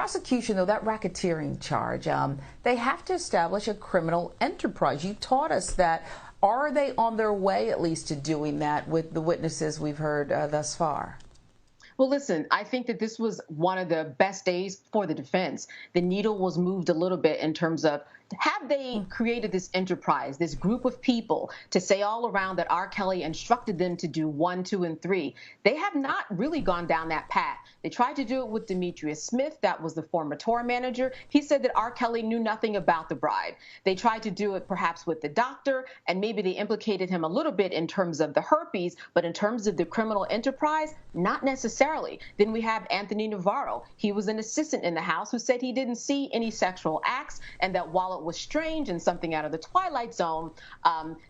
Prosecution, though, that racketeering charge, they have to establish a criminal enterprise. You taught us that. Are they on their way, at least, to doing that with the witnesses we've heard thus far? Well, listen, I think that this was one of the best days for the defense. The needle was moved a little bit in terms of, have they created this enterprise, this group of people to say all around that R.Kelly instructed them to do 1, 2, and 3? They have not really gone down that path. They tried to do it with Demetrius Smith. That was the former tour manager. He said that R.Kelly knew nothing about the bribe. They tried to do it perhaps with the doctor, and maybe they implicated him a little bit in terms of the herpes, but in terms of the criminal enterprise, not necessarily. Then we have Anthony Navarro. He was an assistant in the house who said he didn't see any sexual acts, and that while it was strange and something out of the Twilight Zone,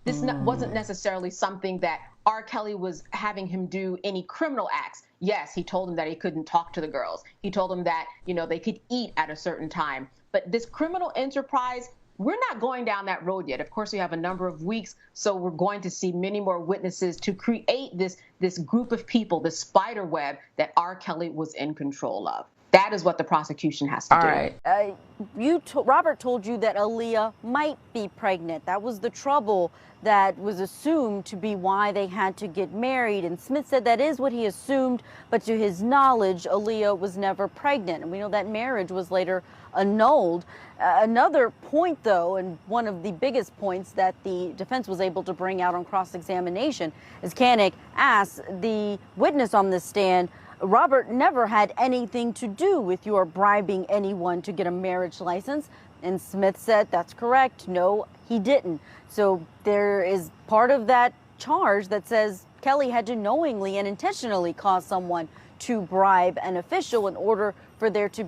this wasn't necessarily something that R.Kelly was having him do any criminal acts. Yes, he told him that he couldn't talk to the girls. He told him that, they could eat at a certain time. But this criminal enterprise, we're not going down that road yet. Of course, we have a number of weeks, so we're going to see many more witnesses to create this group of people, this spider web that R.Kelly was in control of. That is what the prosecution has to do. All right. Robert told you that Aaliyah might be pregnant. That was the trouble that was assumed to be why they had to get married. And Smith said that is what he assumed, but to his knowledge, Aaliyah was never pregnant. And we know that marriage was later annulled. Another point, though, and one of the biggest points that the defense was able to bring out on cross-examination, is Koenig asked the witness on this stand, Robert never had anything to do with your bribing anyone to get a marriage license. And Smith said, that's correct. No, he didn't. So there is part of that charge that says Kelly had to knowingly and intentionally cause someone to bribe an official in order for it to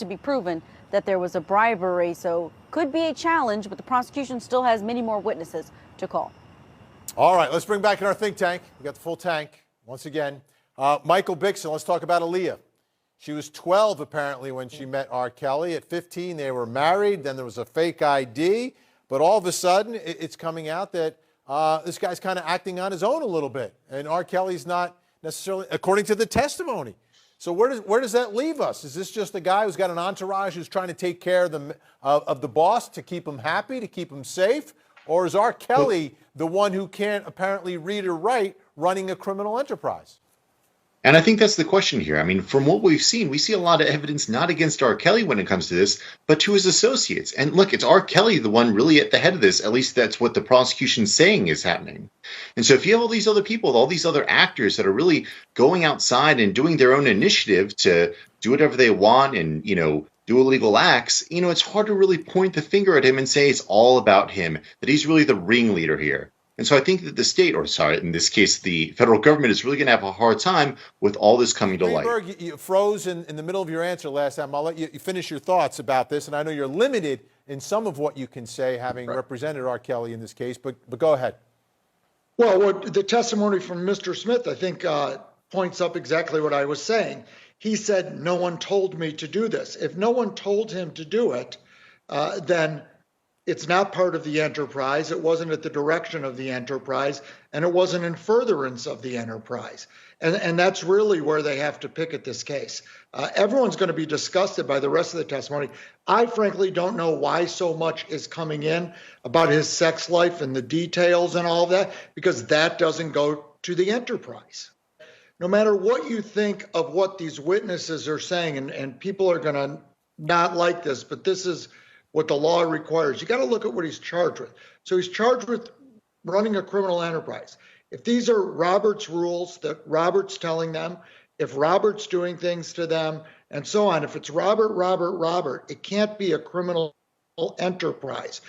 be proven that there was a bribery. So could be a challenge, but the prosecution still has many more witnesses to call. All right, let's bring back in our think tank. We got the full tank once again. Michael Bixson, let's talk about Aaliyah. She was 12 apparently when she met R.Kelly. At 15, they were married. Then there was a fake ID. But all of a sudden, it's coming out that this guy's kind of acting on his own a little bit. And R.Kelly's not necessarily, according to the testimony. So where does that leave us? Is this just a guy who's got an entourage who's trying to take care of the boss to keep him happy, to keep him safe? Or is R.Kelly the one who can't apparently read or write running a criminal enterprise? And I think that's the question here. I mean, from what we've seen, we see a lot of evidence not against R.Kelly when it comes to this, but to his associates. And look, it's R.Kelly the one really at the head of this. At least that's what the prosecution's saying is happening. And so if you have all these other people, all these other actors that are really going outside and doing their own initiative to do whatever they want and, do illegal acts, it's hard to really point the finger at him and say it's all about him, that he's really the ringleader here. And so I think that the state, or sorry, in this case, the federal government is really going to have a hard time with all this coming to light. Greenberg, you froze in the middle of your answer last time. I'll let you finish your thoughts about this. And I know you're limited in some of what you can say, having represented R.Kelly in this case, but go ahead. Well, the testimony from Mr. Smith, I think, points up exactly what I was saying. He said, no one told me to do this. If no one told him to do it, then it's not part of the enterprise. It wasn't at the direction of the enterprise, and it wasn't in furtherance of the enterprise. And that's really where they have to pick at this case. Everyone's going to be disgusted by the rest of the testimony. I frankly don't know why so much is coming in about his sex life and the details and all that, because that doesn't go to the enterprise. No matter what you think of what these witnesses are saying, and people are going to not like this, but this is what the law requires. You got to look at what he's charged with. So he's charged with running a criminal enterprise. If these are Robert's rules that Robert's telling them, if Robert's doing things to them, and so on, if it's Robert, it can't be a criminal enterprise.